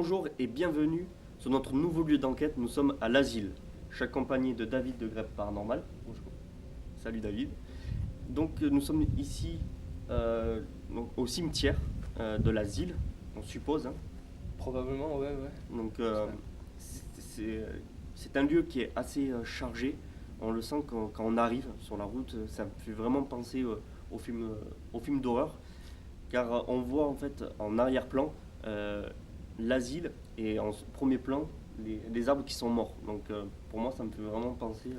Bonjour et bienvenue sur notre nouveau lieu d'enquête. Nous sommes à l'Asile. Je suis accompagné de David de Grève Paranormal. Bonjour. Salut David. Donc nous sommes ici donc, au cimetière de l'Asile, on suppose. Hein. Probablement, ouais. Donc c'est un lieu qui est assez chargé. On le sent quand on arrive sur la route. Ça me fait vraiment penser au film d'horreur. Car on voit en fait en arrière-plan l'asile et en premier plan les arbres qui sont morts. Donc pour moi ça me fait vraiment penser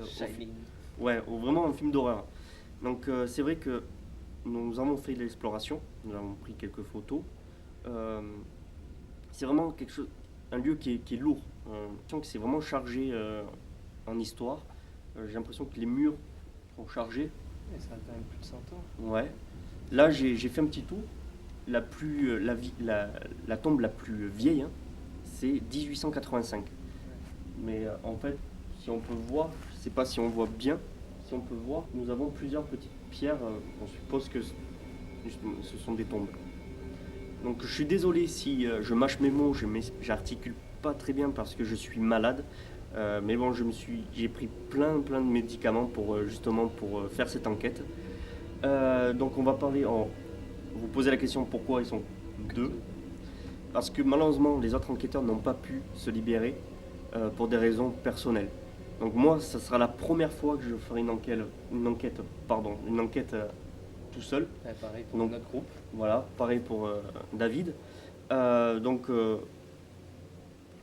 vraiment un film d'horreur. Donc c'est vrai que nous avons fait l'exploration, nous avons pris quelques photos. C'est vraiment quelque chose, un lieu qui est lourd. J'ai l'impression que c'est vraiment chargé en histoire. J'ai l'impression que les murs sont chargés. Et ça a quand même plus de 100 ans. Ouais. Là j'ai fait un petit tour. La tombe la plus vieille, hein, c'est 1885. Mais en fait, si on peut voir, je ne sais pas si on voit bien, si on peut voir, nous avons plusieurs petites pierres. On suppose que ce sont des tombes. Donc je suis désolé si je mâche mes mots, j'articule pas très bien parce que je suis malade. Mais bon, j'ai pris plein de médicaments pour faire cette enquête. Donc on va parler vous posez la question pourquoi ils sont deux. Parce que malheureusement, les autres enquêteurs n'ont pas pu se libérer pour des raisons personnelles. Donc moi, ça sera la première fois que je ferai une enquête tout seul. Pareil pour notre groupe. Voilà, pareil pour David. Je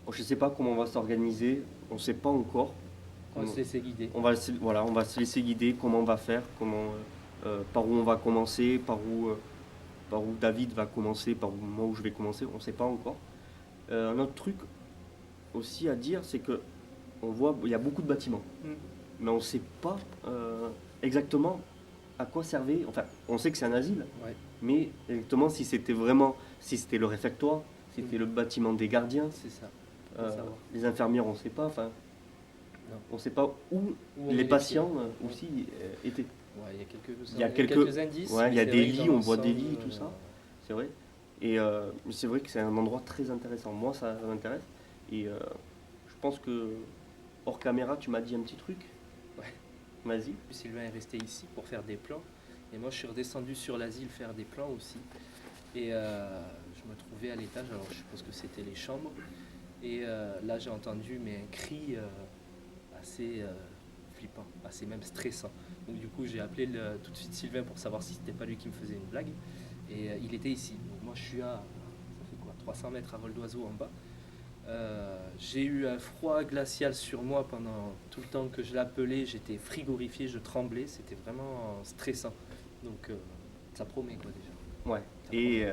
ne sais pas comment on va s'organiser, on ne sait pas encore. On va se laisser guider. On va se laisser guider, comment on va faire, par où on va commencer, par où David va commencer, par moi où je vais commencer, on ne sait pas encore. Un autre truc aussi à dire, c'est que on voit il y a beaucoup de bâtiments, mais on ne sait pas exactement à quoi servait. Enfin, on sait que c'est un asile, mais exactement si c'était le réfectoire, si c'était le bâtiment des gardiens, c'est ça. les infirmières, on ne sait pas. Enfin, on ne sait pas où les patients aussi étaient. Ouais, il y a quelques indices. Ouais, il y a des lits, on voit des lits, tout ça. C'est vrai. Et c'est vrai que c'est un endroit très intéressant. Moi, ça m'intéresse. Et je pense que, hors caméra, tu m'as dit un petit truc. Ouais. Vas-y. Sylvain est resté ici pour faire des plans. Et moi, je suis redescendu sur l'asile faire des plans aussi. Et je me trouvais à l'étage. Alors, je suppose que c'était les chambres. Et là, j'ai entendu un cri assez flippant, assez même stressant. Donc du coup j'ai appelé tout de suite Sylvain pour savoir si c'était pas lui qui me faisait une blague. Et il était ici. Donc moi je suis à 300 mètres à vol d'oiseau en bas. J'ai eu un froid glacial sur moi pendant tout le temps que je l'appelais. J'étais frigorifié, je tremblais. C'était vraiment stressant. Donc ça promet quoi déjà. Ouais. Et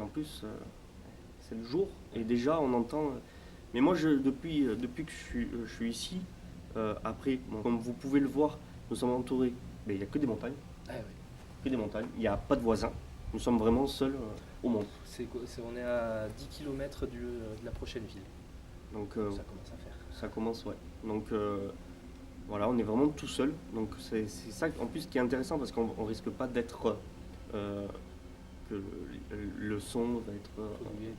en plus c'est le jour. Et déjà on entend... Mais moi depuis que je suis ici, après, comme vous pouvez le voir, nous sommes entourés, mais il n'y a que des montagnes. Ah oui. Que des montagnes, il n'y a pas de voisins. Nous sommes vraiment seuls au monde. On est à 10 km de la prochaine ville. Donc ça commence à faire. Ça commence, ouais. Donc voilà, on est vraiment tout seul. Donc c'est ça en plus qui est intéressant parce qu'on risque pas d'être... que le son va être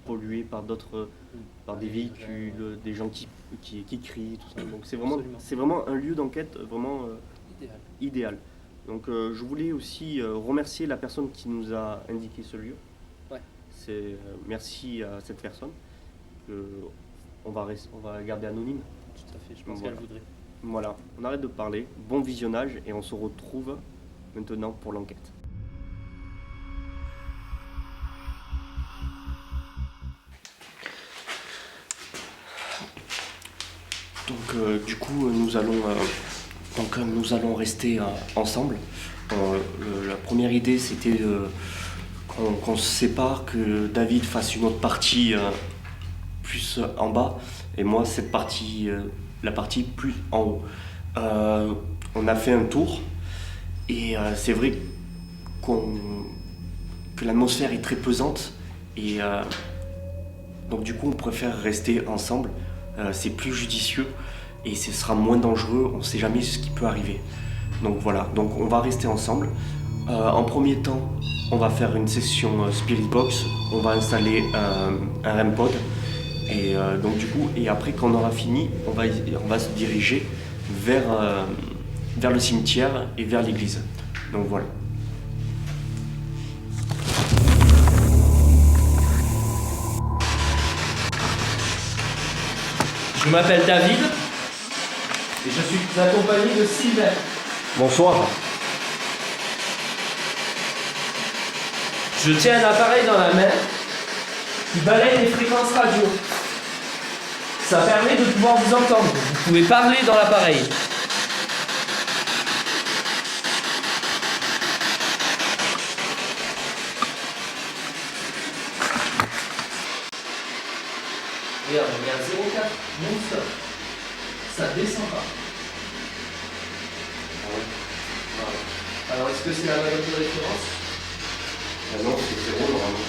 pollué par des véhicules, des gens qui crient, tout ça. Donc c'est vraiment un lieu d'enquête vraiment idéal. Donc je voulais aussi remercier la personne qui nous a indiqué ce lieu. Ouais. Merci à cette personne on va garder anonyme. Tout à fait, je pense qu'elle voudrait. Voilà, on arrête de parler, bon visionnage et on se retrouve maintenant pour l'enquête. Donc du coup nous allons rester ensemble. La première idée c'était qu'on se sépare, que David fasse une autre partie plus en bas et moi cette partie, la partie plus en haut. On a fait un tour et c'est vrai que l'atmosphère est très pesante et donc du coup on préfère rester ensemble. C'est plus judicieux et ce sera moins dangereux, on ne sait jamais ce qui peut arriver. Donc voilà, donc on va rester ensemble. En premier temps, on va faire une session Spirit Box, on va installer un REM pod Et donc du coup, et après quand on aura fini, on va se diriger vers le cimetière et vers l'église. Donc voilà. Je m'appelle David et je suis accompagné de Sylvain. Bonsoir. Je tiens un appareil dans la main qui balaye les fréquences radio. Ça permet de pouvoir vous entendre. Vous pouvez parler dans l'appareil. Regarde, on est à 0,4 non-stop. Ça descend pas. Voilà. Alors, est-ce que c'est la même de référence? Ah non, c'est 0 normalement.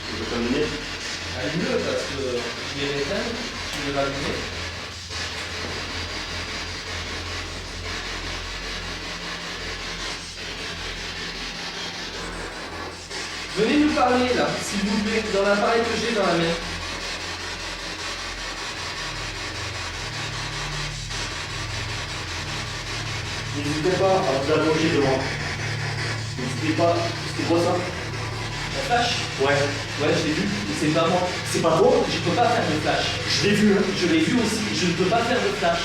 Je peux terminer. Allume-le parce que je vais l'éteindre, je vais l'allumer. Venez nous parler là, s'il vous plaît, dans l'appareil que j'ai dans la main. N'hésitez pas à vous allonger devant. N'hésitez pas. C'était quoi ça? La flash? Ouais. Ouais, je l'ai vu, mais c'est pas moi. C'est pas toi? Je peux pas faire de flash. Je l'ai vu, hein. Je l'ai vu aussi, je ne peux pas faire de flash.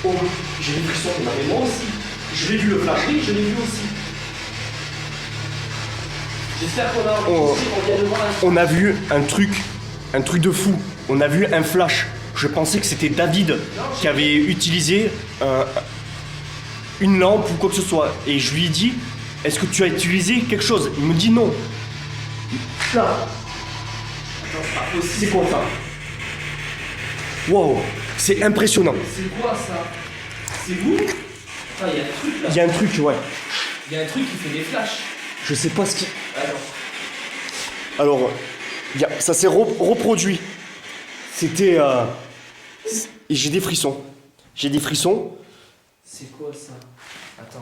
Oh, j'ai des frissons. Mais moi aussi. Je l'ai vu le flash. Oui, je l'ai vu aussi. J'espère qu'on a Oh. enregistré, qu'on vient de voir un... On a vu un truc de fou. On a vu un flash. Je pensais que c'était David qui avait utilisé une lampe ou quoi que ce soit. Et je lui ai dit, est-ce que tu as utilisé quelque chose? Il me dit non. Là. Attends, c'est pas possible. C'est quoi ça? Wow, c'est impressionnant. C'est quoi ça? C'est vous? Ah, il y a un truc là. Il y a un truc, ouais. Il y a un truc qui fait des flashs. Je sais pas ce qui. Alors, Alors, ça s'est reproduit. C'était. Et j'ai des frissons. J'ai des frissons. c'est quoi ça? Attends,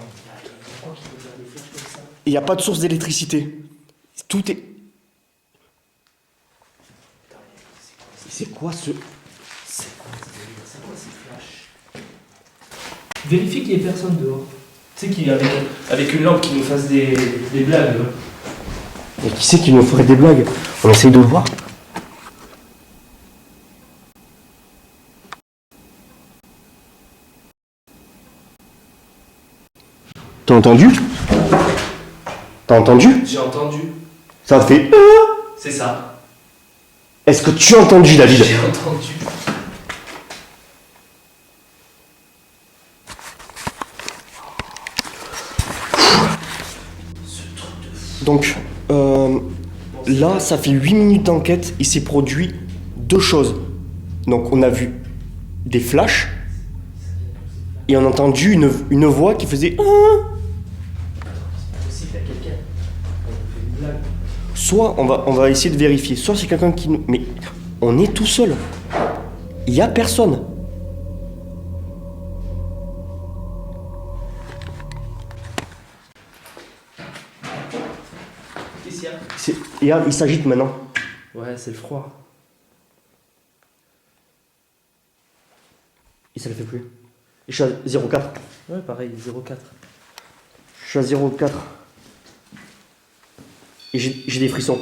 pourquoi qu'il peut faire des flashs comme ça? Et il n'y a pas de source d'électricité. Tout est. C'est quoi ce. C'est quoi ces flashs? Vérifie qu'il n'y ait personne dehors. Tu sais qu'il y a avec une lampe qui nous fasse des blagues. Là. Mais qui c'est qui nous ferait des blagues? On essaye de le voir. T'as entendu? T'as entendu? J'ai entendu. Ça a fait. C'est ça. Est-ce que tu as entendu, David? J'ai entendu. Donc, là, ça fait 8 minutes d'enquête. Il s'est produit deux choses. Donc, on a vu des flashs et on a entendu une voix qui faisait. C'est possible, il y a quelqu'un. On fait une blague. Soit on va essayer de vérifier, soit c'est quelqu'un qui nous. Mais on est tout seul. Il n'y a personne. Qu'est-ce qu'il y a? Et regarde, il s'agite maintenant. Ouais, c'est le froid. Et ça le fait plus. Et je suis à 0,4. Ouais, pareil, 0,4. Je suis à 0,4. Et j'ai des frissons.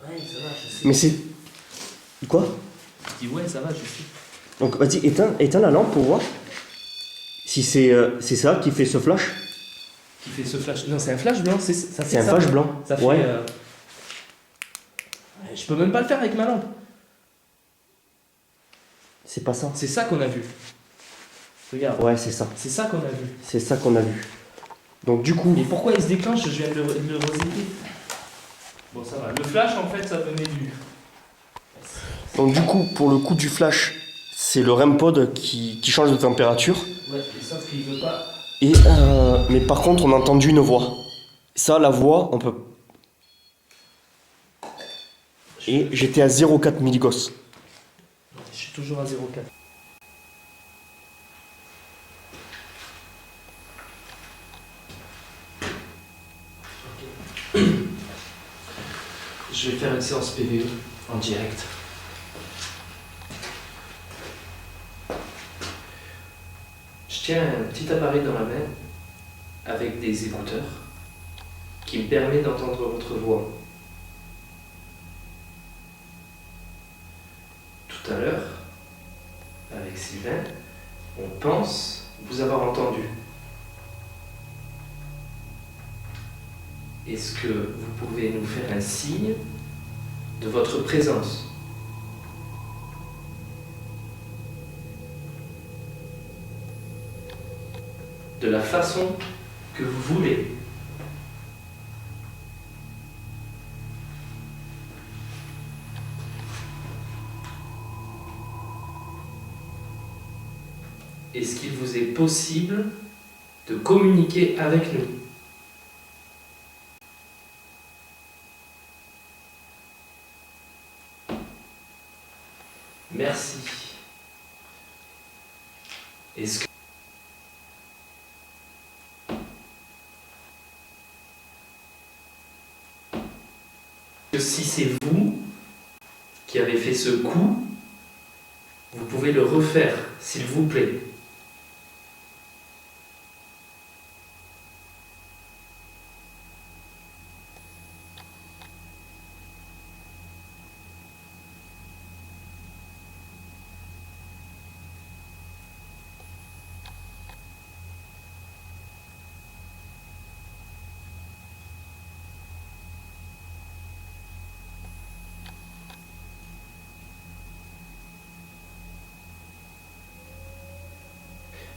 Ouais, ça va, je sais. Mais c'est. Quoi? Je dis ouais, ça va, je sais. Donc vas-y, éteins la lampe pour voir si c'est ça qui fait ce flash. Qui fait ce flash? Non, c'est un flash blanc, ça fait C'est un ça, flash ouais. blanc. Ça fait. Ouais. Je peux même pas le faire avec ma lampe. C'est pas ça. C'est ça qu'on a vu. Regarde. Ouais, c'est ça. C'est ça qu'on a vu. C'est ça qu'on a vu. Donc du coup. Et pourquoi il se déclenche? Je viens de le resetter. Bon, ça va. Le flash, en fait, ça venait du. Donc du coup, pour le coup du flash, c'est le REM pod qui change de température. Ouais, et sauf qu'il veut pas. Et mais par contre, on a entendu une voix. Ça, la voix, on peut. Et j'étais à 0,4 milligauss. Je suis toujours à 0,4. je vais faire une séance PVE en direct. Je tiens un petit appareil dans la main avec des écouteurs qui me permet d'entendre votre voix. Tout à l'heure, avec Sylvain, on pense vous avoir entendu. Est-ce que vous pouvez nous faire un signe de votre présence? De la façon que vous voulez. Est-ce qu'il vous est possible de communiquer avec nous? Merci. Est-ce que si c'est vous qui avez fait ce coup, vous pouvez le refaire, s'il vous plaît?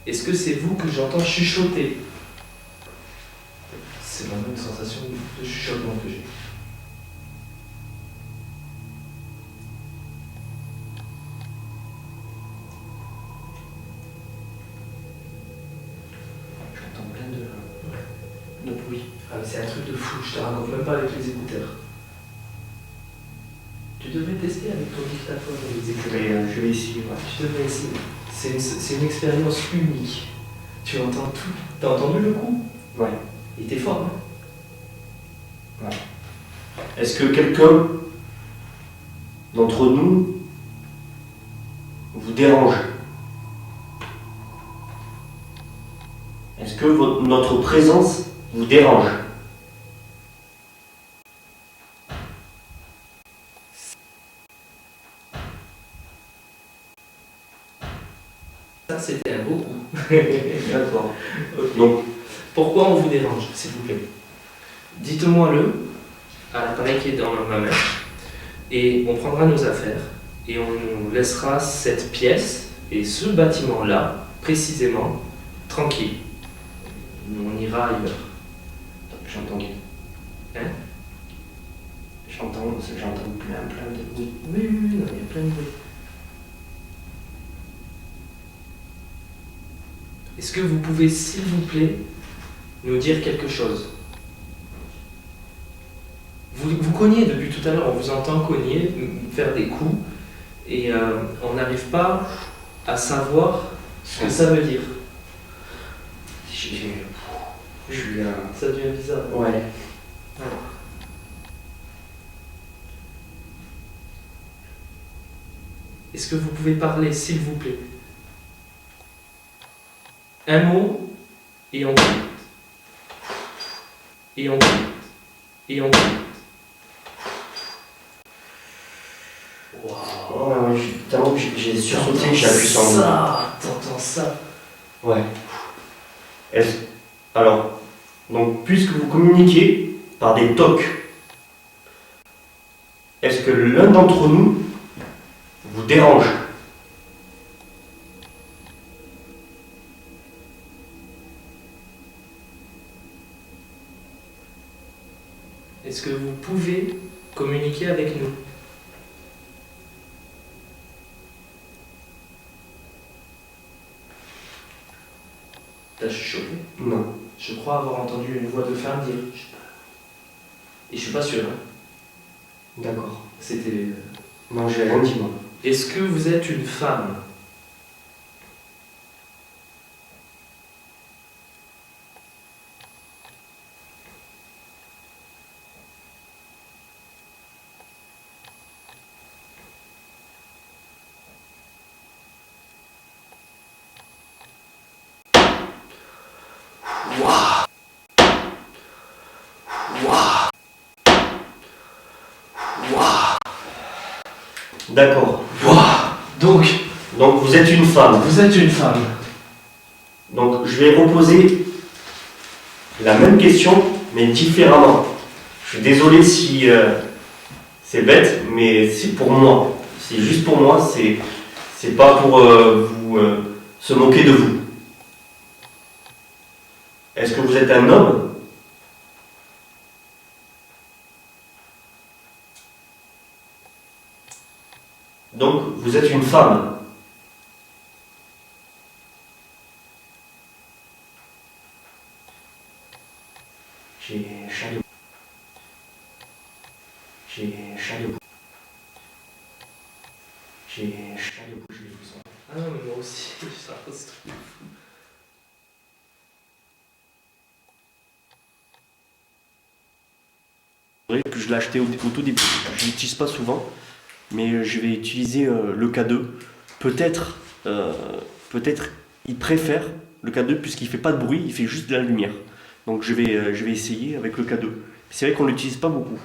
Est-ce que c'est vous que j'entends chuchoter? C'est vraiment une sensation de chuchotement que j'ai. J'entends plein de bruit. Ah mais c'est un truc de fou, je te raconte même pas avec les écouteurs. Tu devrais tester avec ton dictaphone et les écouteurs. Je vais essayer. Ouais. Tu devrais essayer. C'est une expérience unique. Tu entends tout. T'as entendu le coup? Ouais. Il était fort, hein? Ouais. Est-ce que quelqu'un d'entre nous vous dérange? Est-ce que notre présence vous dérange? Ça, c'était un beau coup. D'accord. Okay. Donc, pourquoi on vous dérange, s'il vous plaît? Dites-moi-le à l'appareil qui est dans ma main. Et on prendra nos affaires et on nous laissera cette pièce et ce bâtiment-là, précisément, tranquille. On ira ailleurs. j'entends. Hein? J'entends plein de bruit. Oui, non, il y a plein de bruit. Est-ce que vous pouvez, s'il vous plaît, nous dire quelque chose? Vous cognez depuis tout à l'heure, on vous entend cogner, faire des coups, et on n'arrive pas à savoir ce que ça veut dire. Ça devient bizarre. Ouais. Est-ce que vous pouvez parler, s'il vous plaît? Un mot, et on quitte. Et on quitte. Et on quitte. Waouh. Tellement que j'ai sursauté, j'ai appuyé sur ça. T'entends ça? Ouais. Alors, donc, puisque vous communiquez par des tocs, est-ce que l'un d'entre nous vous dérange? Est-ce que vous pouvez communiquer avec nous? T'as chuchoté? Non. Je crois avoir entendu une voix de femme dire. Et je suis pas sûr. Hein. D'accord. C'était. Non, j'ai rien dit, moi. Est-ce que vous êtes une femme? D'accord. Waouh. Donc vous êtes une femme. Vous êtes une femme. Donc je vais reposer la même question, mais différemment. Je suis désolé si c'est bête, mais c'est pour moi. C'est juste pour moi, c'est pas pour vous se moquer de vous. Est-ce que vous êtes un homme? Donc vous êtes une femme. J'ai chat de... J'ai chat de... J'ai chat de bouche, les frissons. Ah non, mais moi aussi, ça reste. C'est vrai que je l'ai acheté au tout début. Je l'utilise pas souvent, mais je vais utiliser le K2. Peut-être, peut-être, il préfère le K2 puisqu'il fait pas de bruit, il fait juste de la lumière. Donc je vais essayer avec le K2. C'est vrai qu'on l'utilise pas beaucoup.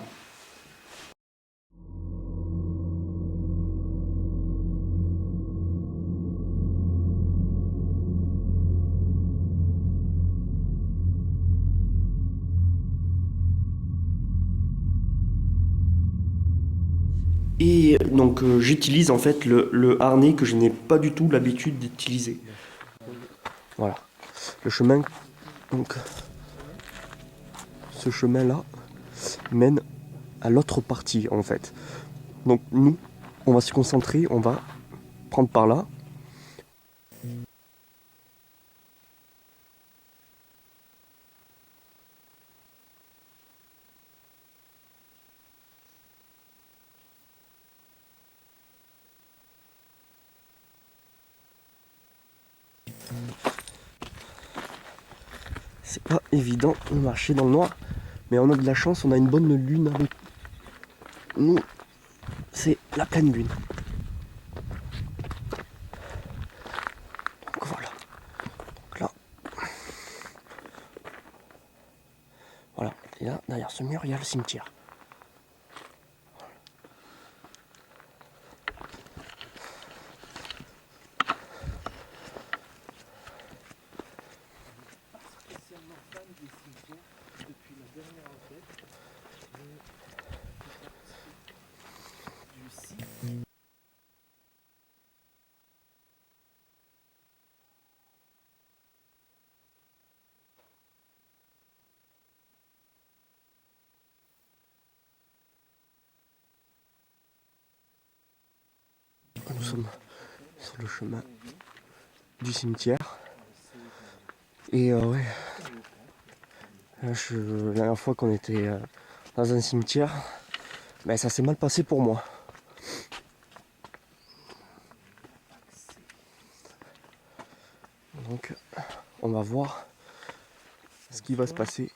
Et donc j'utilise en fait le harnais que je n'ai pas du tout l'habitude d'utiliser. Voilà. Le chemin, donc ce chemin-là mène à l'autre partie en fait. Donc nous, on va se concentrer, on va prendre par là. C'est pas évident de marcher dans le noir, mais on a de la chance, on a une bonne lune avec nous. C'est la pleine lune. Donc voilà. Donc là. Voilà. Et là, derrière ce mur, il y a le cimetière. Spécialement fan des cimetières depuis la dernière enquête. Du site. Nous sommes sur le chemin du cimetière. Et ouais, là, la dernière fois qu'on était dans un cimetière, ben, ça s'est mal passé pour moi. Donc on va voir ce qui va se passer.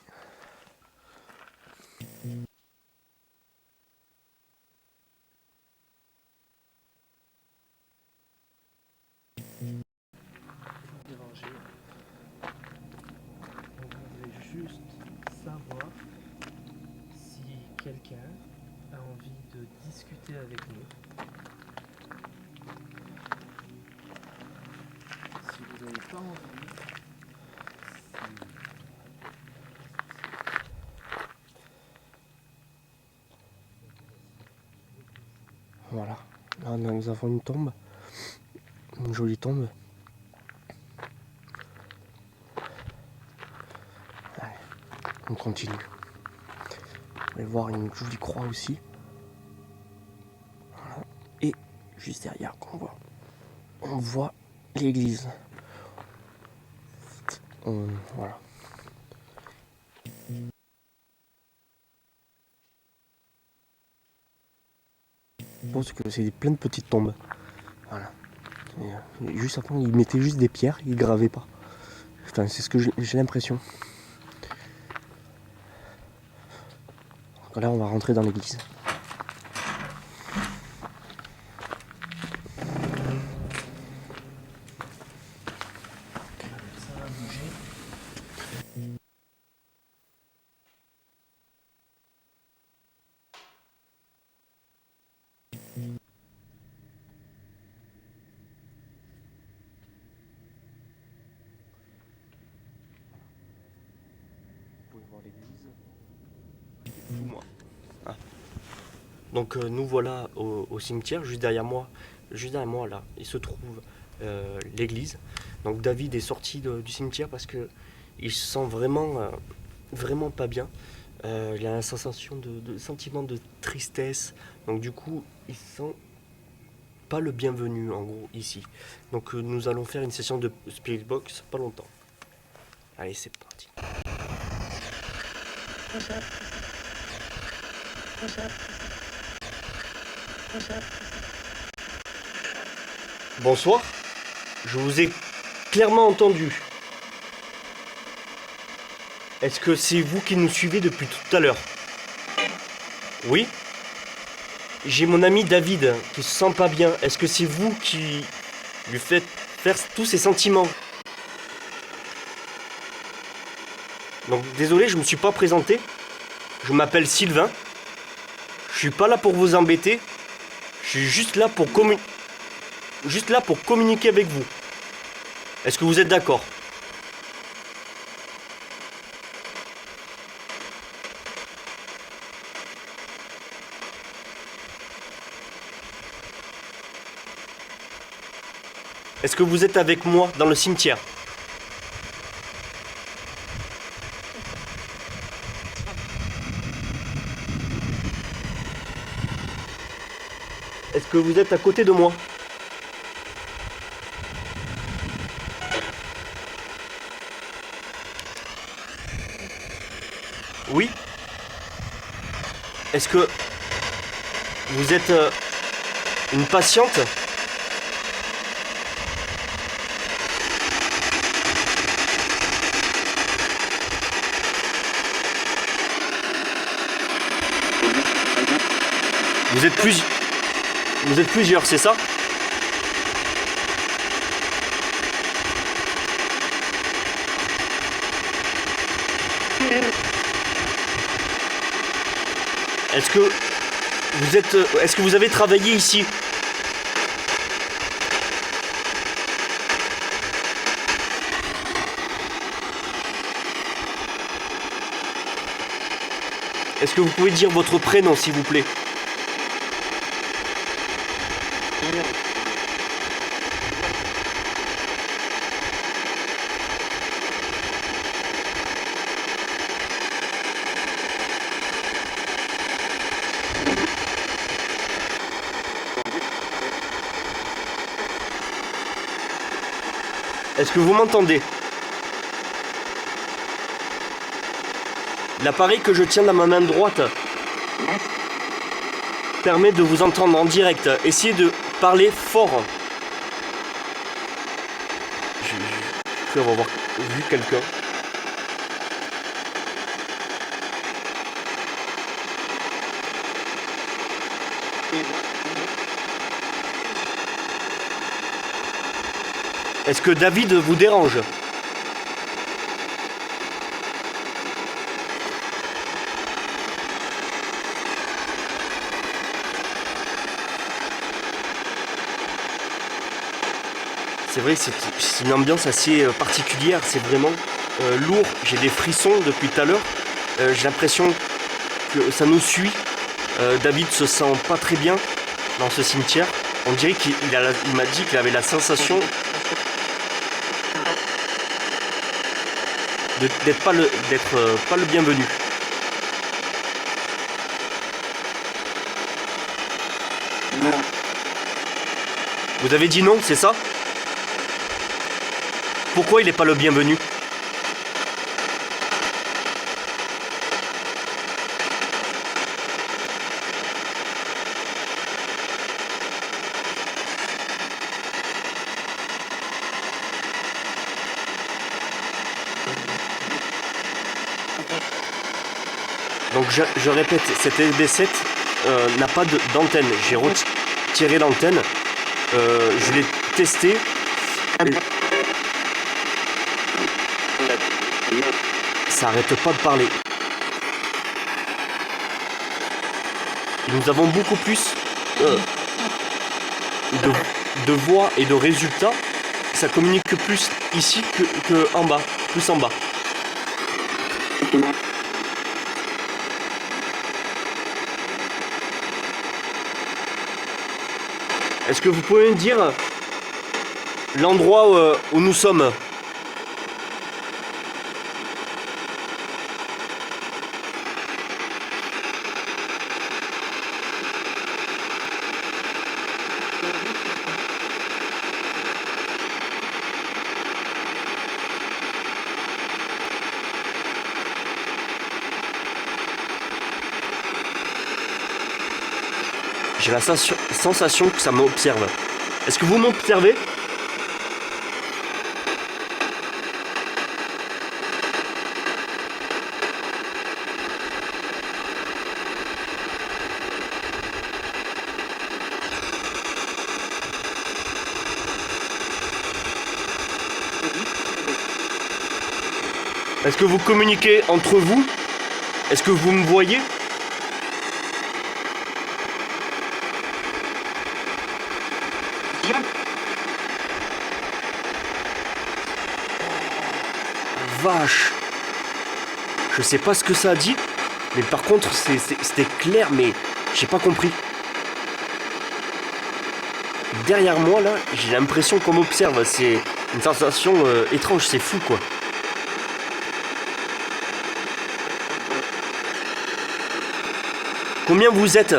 Déranger. On voudrait juste savoir si quelqu'un a envie de discuter avec nous. Si vous n'avez pas envie, Voilà, là nous avons une tombe, une jolie tombe. Allez, on continue. On va voir une jolie croix aussi. Voilà. Et juste derrière on voit l'église. Voilà. Je pense que c'est plein de petites tombes. Voilà. Et juste avant, ils mettaient juste des pierres, ils gravaient pas. Enfin, c'est ce que j'ai l'impression. Donc là, on va rentrer dans l'église. ça va bouger. Donc nous voilà au cimetière, juste derrière moi là, il se trouve l'église. Donc David est sorti du cimetière parce que il se sent vraiment pas bien. Il a une sensation de sentiment de tristesse. Donc du coup, il se sent pas le bienvenu en gros ici. Donc nous allons faire une session de Spirit Box pas longtemps. Allez, c'est parti. Bonsoir, je vous ai clairement entendu. Est-ce que c'est vous qui nous suivez depuis tout à l'heure? Oui. J'ai mon ami David qui se sent pas bien. Est-ce que c'est vous qui lui faites faire tous ses sentiments? Donc désolé, je me suis pas présenté. Je m'appelle Sylvain. Je suis pas là pour vous embêter. Je suis juste là pour communiquer avec vous. Est-ce que vous êtes d'accord? Est-ce que vous êtes avec moi dans le cimetière? Est-ce que vous êtes à côté de moi? Oui. Est-ce que vous êtes une patiente? Vous êtes plusieurs, c'est ça? Est-ce que vous avez travaillé ici? Est-ce que vous pouvez dire votre prénom, s'il vous plaît? Est-ce que vous m'entendez? L'appareil que je tiens dans ma main droite permet de vous entendre en direct. Essayez de parler fort. Je vais avoir vu quelqu'un. Est-ce que David vous dérange? C'est vrai, c'est une ambiance assez particulière, c'est vraiment lourd. J'ai des frissons depuis tout à l'heure. J'ai l'impression que ça nous suit. David se sent pas très bien dans ce cimetière. On dirait qu'il m'a dit qu'il avait la sensation d'être pas le bienvenu. Vous avez dit non, c'est ça? Pourquoi il n'est pas le bienvenu? Donc je répète, cette LB7 n'a pas d'antenne. J'ai retiré l'antenne. Je l'ai testé. Ça arrête pas de parler. Et nous avons beaucoup plus de voix et de résultats. Ça communique plus ici que en bas, plus en bas. Est-ce que vous pouvez me dire l'endroit où nous sommes? J'ai la sensation que ça m'observe. Est-ce que vous m'observez? Est-ce que vous communiquez entre vous? Est-ce que vous me voyez? Vache, je sais pas ce que ça a dit, mais par contre c'était clair, mais j'ai pas compris. Derrière moi là, j'ai l'impression qu'on m'observe, c'est une sensation étrange, c'est fou quoi. Combien vous êtes?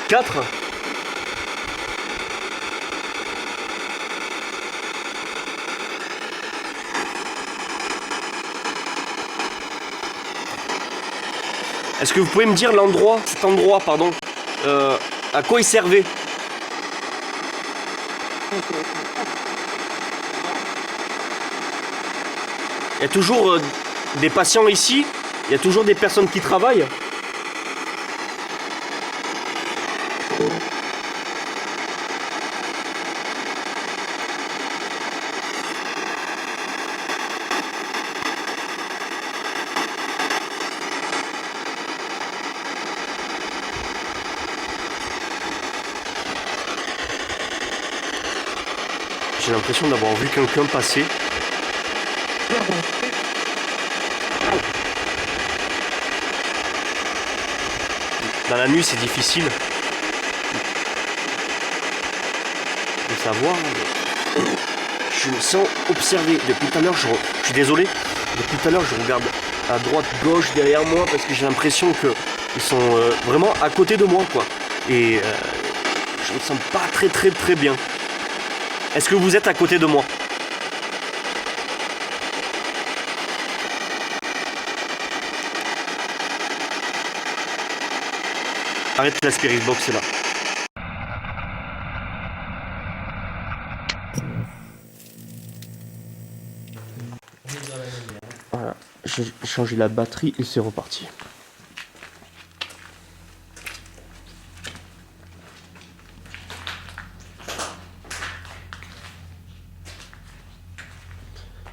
Quatre. Est-ce que vous pouvez me dire cet endroit, pardon, à quoi il servait? Il y a toujours des patients ici? Il y a toujours des personnes qui travaillent? J'ai l'impression d'avoir vu quelqu'un passer. Dans la nuit, c'est difficile de savoir. Je me sens observé. Depuis tout à l'heure, je suis désolé. Depuis tout à l'heure, je regarde à droite, gauche, derrière moi, parce que j'ai l'impression qu'ils sont vraiment à côté de moi, quoi. Et je me sens pas très bien. Est-ce que vous êtes à côté de moi? Arrête la Spirit Box, c'est là. Voilà, j'ai changé la batterie et c'est reparti.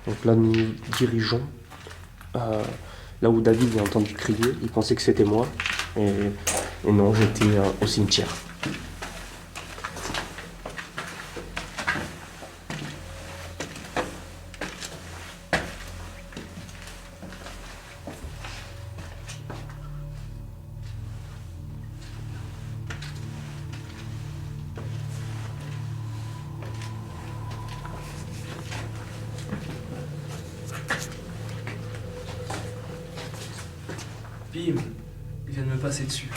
Donc là, nous nous dirigeons là où David a entendu crier. Il pensait que c'était moi. Et non, j'étais au cimetière. Bim, il vient de me passer dessus.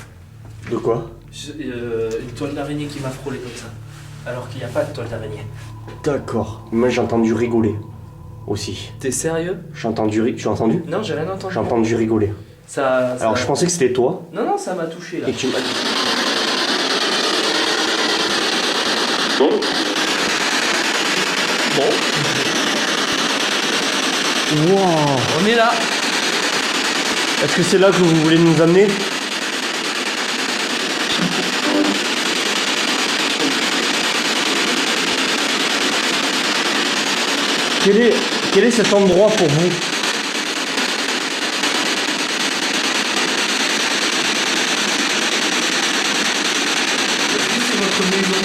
De quoi? Une toile d'araignée qui m'a frôlé comme ça. Alors qu'il n'y a pas de toile d'araignée. D'accord. Moi j'ai entendu rigoler aussi. T'es sérieux? J'ai entendu Tu as entendu? Non, j'ai rien entendu. J'ai entendu rigoler. Ça... Alors je pensais que c'était toi. Non, ça m'a touché là. Et tu m'as dit. Bon. Wow. On est là. Est-ce que c'est là que vous voulez nous amener? Quel est cet endroit pour vous? Est-ce que c'est votre maison?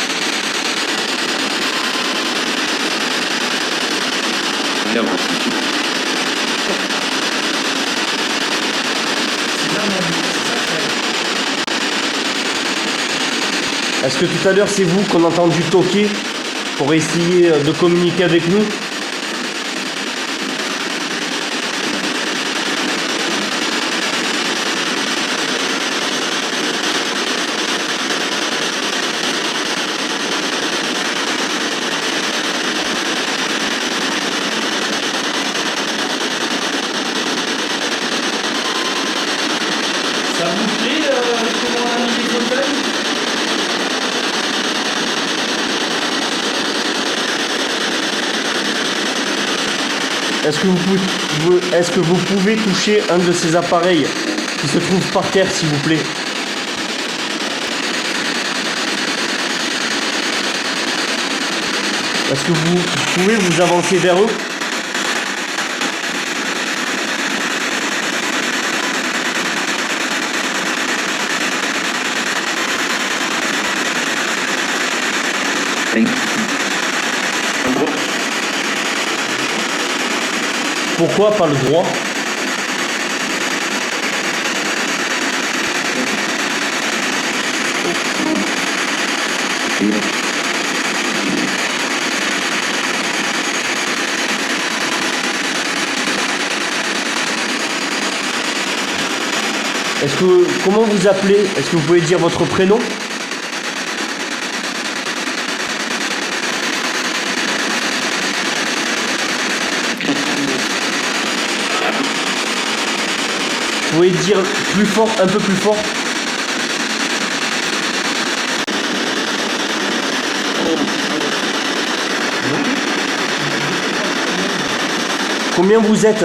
Est-ce que tout à l'heure c'est vous qu'on a entendu toquer pour essayer de communiquer avec nous? Ça vous plaît comment on a mis les fauteuils? Est-ce que vous pouvez toucher un de ces appareils qui se trouve par terre, s'il vous plaît? Est-ce que vous pouvez vous avancer vers eux? Pourquoi pas le droit? Comment vous appelez? Est-ce que vous pouvez dire votre prénom? Vous pouvez dire plus fort, un peu plus fort? Combien vous êtes?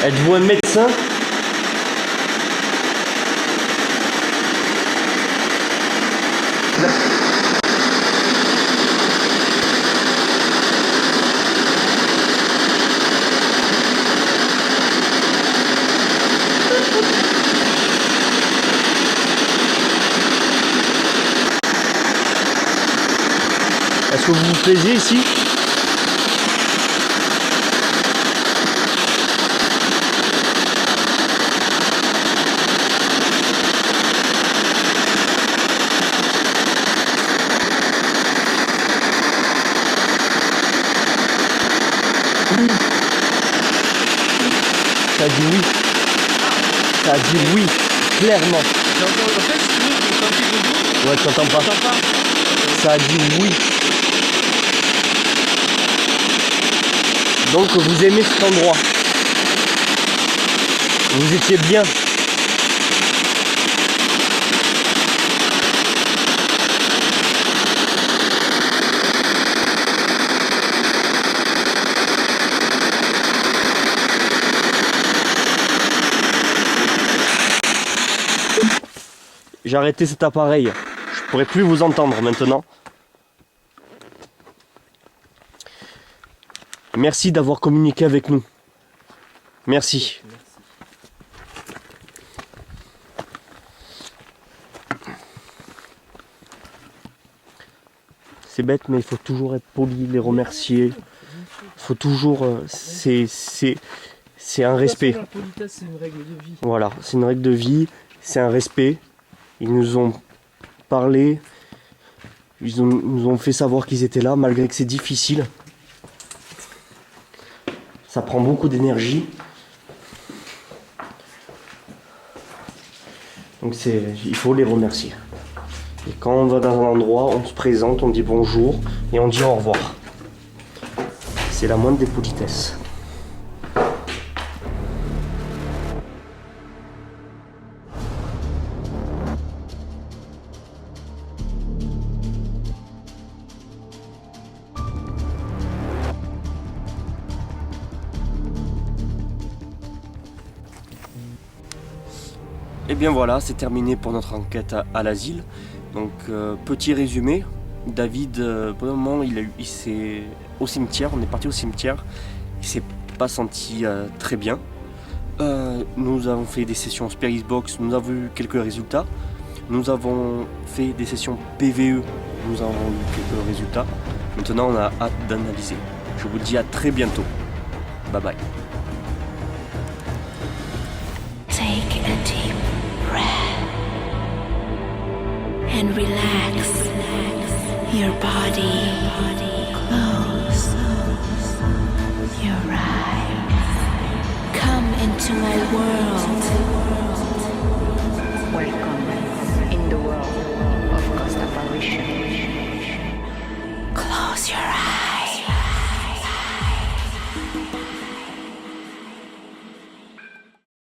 Êtes-vous un médecin? Est-ce que vous vous plaisez ici? Ça a dit oui. Ça a dit oui, clairement. Ouais, tu n'entends pas. Ça a dit oui. Donc vous aimez cet endroit. Vous étiez bien. J'ai arrêté cet appareil. Je pourrais plus vous entendre maintenant. Merci d'avoir communiqué avec nous. Merci. C'est bête, mais il faut toujours être poli, les remercier. Il faut toujours... c'est un respect. La politesse, c'est une règle de vie. Voilà, c'est une règle de vie, c'est un respect. Ils nous ont parlé, nous ont fait savoir qu'ils étaient là, malgré que c'est difficile. Ça prend beaucoup d'énergie. Donc il faut les remercier. Et quand on va dans un endroit, on se présente, on dit bonjour et on dit au revoir. C'est la moindre des politesses. Et bien voilà, c'est terminé pour notre enquête à l'asile. Donc petit résumé, David, pour le moment, il s'est au cimetière, on est parti au cimetière, il s'est pas senti très bien. Nous avons fait des sessions Spirit Box, nous avons eu quelques résultats. Nous avons fait des sessions PVE, nous avons eu quelques résultats. Maintenant, on a hâte d'analyser. Je vous dis à très bientôt. Bye bye. Take a deep breath and relax your body. Close your eyes. Come into my world. Welcome in the world of Ghost Apparition. Close your eyes.